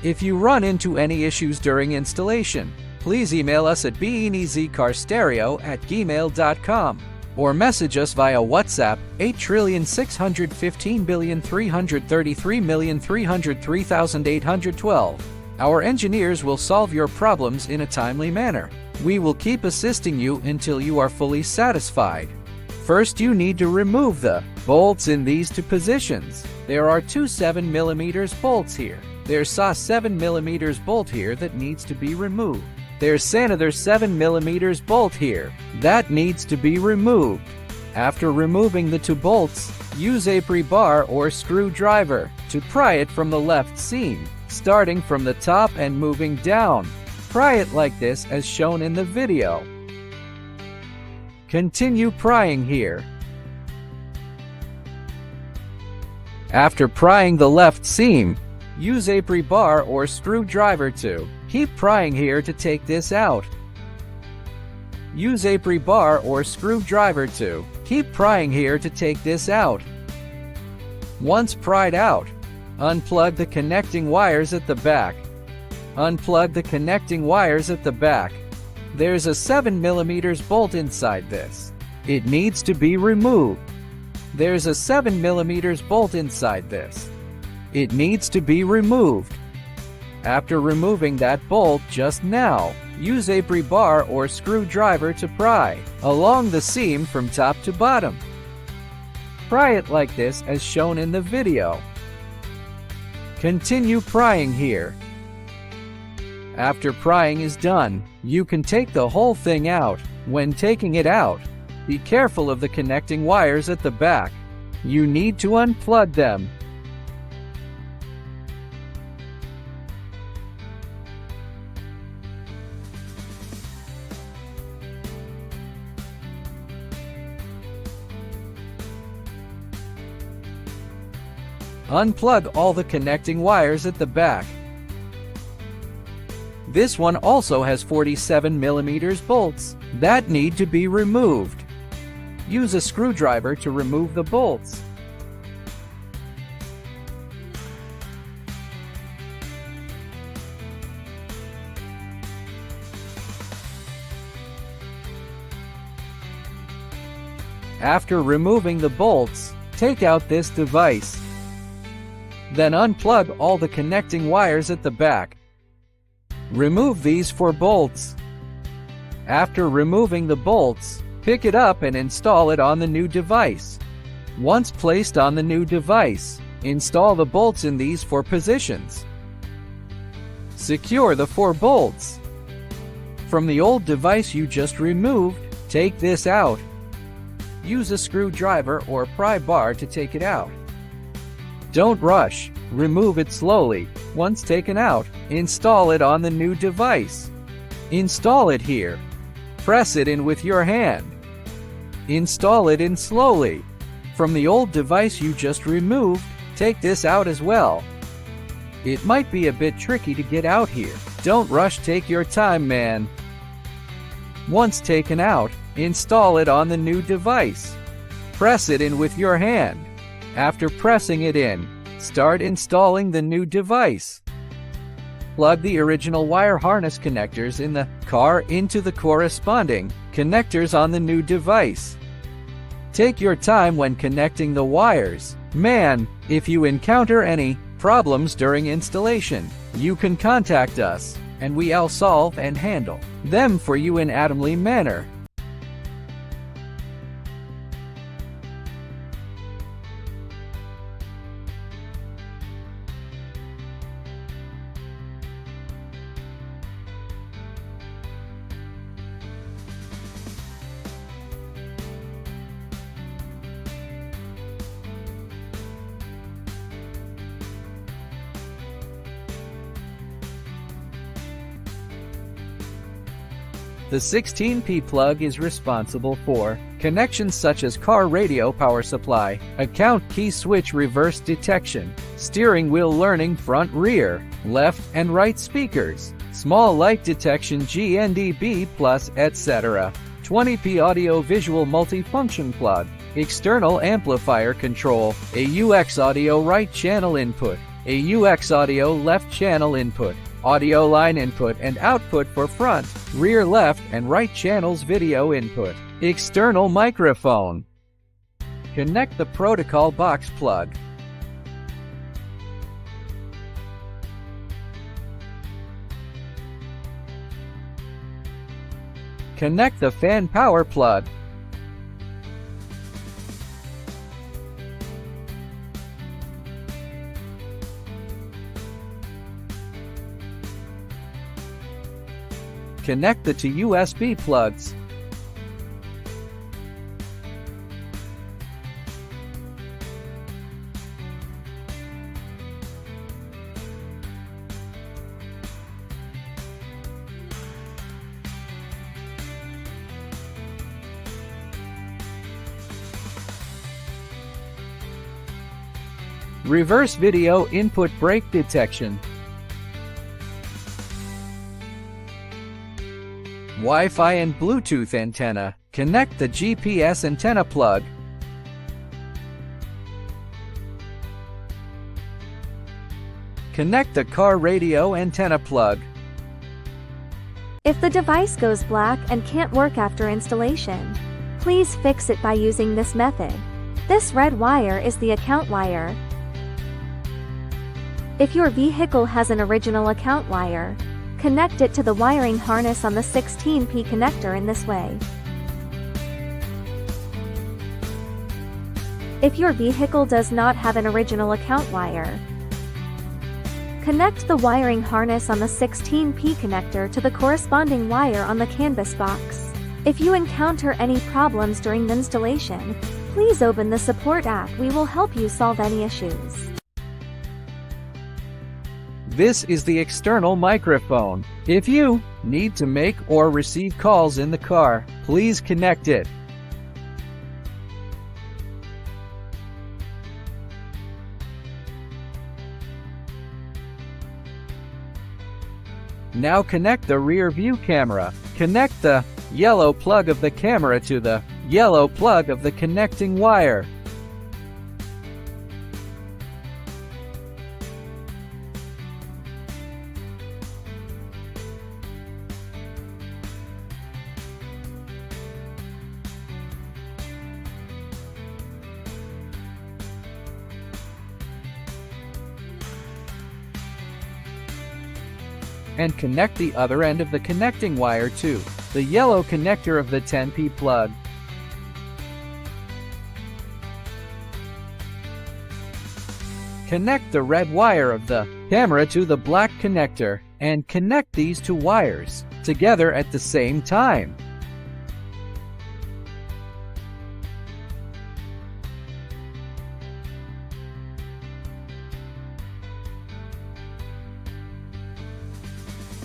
If you run into any issues during installation, please email us at binizecarstereo@gmail.com or message us via WhatsApp 8,615,333,303,812. Our engineers will solve your problems in a timely manner. We will keep assisting you until you are fully satisfied. First, you need to remove the bolts in these two positions. There are two 7mm bolts here. There's a 7mm bolt here that needs to be removed. There's another 7mm bolt here that needs to be removed. After removing the two bolts, use a pre-bar or screwdriver to pry it from the left seam, starting from the top and moving down. Pry it like this as shown in the video. Continue prying here. After prying the left seam, use a pre-bar or screwdriver to keep prying here to take this out. Use a pre-bar or screwdriver to keep prying here to take this out. Once pried out, unplug the connecting wires at the back. Unplug the connecting wires at the back. There's a 7mm bolt inside this. It needs to be removed. There's a 7mm bolt inside this. It needs to be removed. After removing that bolt just now, use a pre-bar or screwdriver to pry along the seam from top to bottom. Pry it like this as shown in the video. Continue prying here. After prying is done, you can take the whole thing out. When taking it out, be careful of the connecting wires at the back. You need to unplug them. Unplug all the connecting wires at the back. This one also has 47mm bolts that need to be removed. Use a screwdriver to remove the bolts. After removing the bolts, take out this device. Then unplug all the connecting wires at the back. Remove these 4 bolts. After removing the bolts, pick it up and install it on the new device. Once placed on the new device, install the bolts in these 4 positions. Secure the 4 bolts. From the old device you just removed, take this out. Use a screwdriver or pry bar to take it out. Don't rush, remove it slowly. Once taken out, install it on the new device. Install it here. Press it in with your hand. Install it in slowly. From the old device you just removed, take this out as well. It might be a bit tricky to get out here. Don't rush, take your time, man. Once taken out, install it on the new device. Press it in with your hand. After pressing it in, start installing the new device. Plug the original wire harness connectors in the car into the corresponding connectors on the new device. Take your time when connecting the wires. Man, if you encounter any problems during installation, you can contact us, and we'll solve and handle them for you in a timely manner. The 16P plug is responsible for connections such as car radio power supply, account key switch reverse detection, steering wheel learning front rear, left and right speakers, small light detection GNDB+, etc. 20P audio visual multifunction plug, external amplifier control, a UX audio right channel input, a UX audio left channel input, audio line input and output for front, rear left and right channels video input, external microphone. Connect the protocol box plug. Connect the fan power plug. Connect the two USB plugs. Reverse video input brake detection. Wi-Fi and Bluetooth antenna. Connect the GPS antenna plug. Connect the car radio antenna plug. If the device goes black and can't work after installation, please fix it by using this method. This red wire is the account wire. If your vehicle has an original account wire, connect it to the wiring harness on the 16P connector in this way. If your vehicle does not have an original account wire, connect the wiring harness on the 16P connector to the corresponding wire on the canvas box. If you encounter any problems during the installation, please open the support app. We will help you solve any issues. This is the external microphone. If you need to make or receive calls in the car, please connect it. Now connect the rear view camera. Connect the yellow plug of the camera to the yellow plug of the connecting wire. And connect the other end of the connecting wire to the yellow connector of the 10P plug. Connect the red wire of the camera to the black connector, and connect these two wires together at the same time.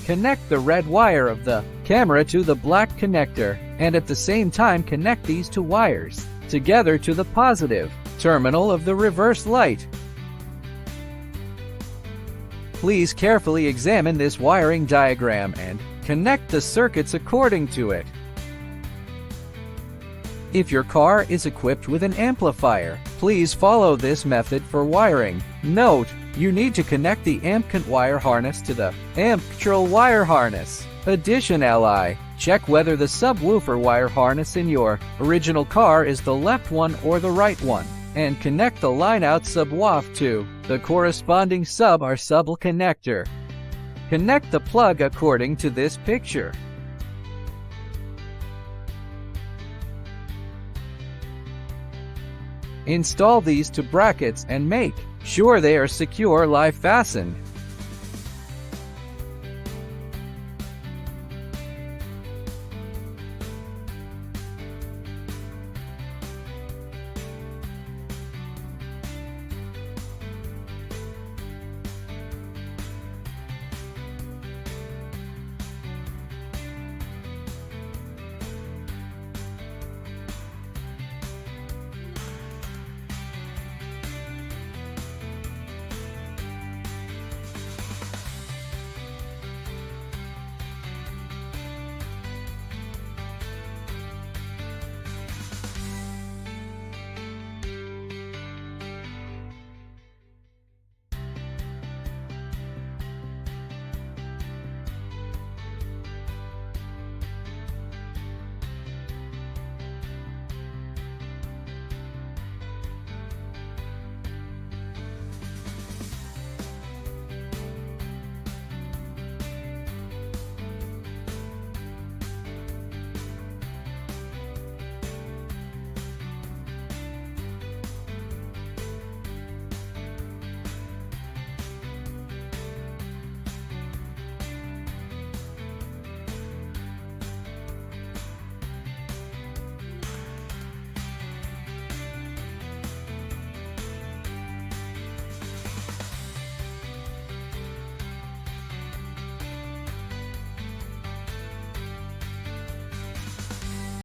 Connect the red wire of the camera to the black connector, and at the same time connect these two wires together to the positive terminal of the reverse light. Please carefully examine this wiring diagram and connect the circuits according to it. If your car is equipped with an amplifier, please follow this method for wiring. Note: you need to connect the amp wire harness to the amp control wire harness. Additionally, check whether the subwoofer wire harness in your original car is the left one or the right one, and connect the line-out subwoofer to the corresponding sub or sub connector. Connect the plug according to this picture. Install these two brackets and make sure they are secure live fastened.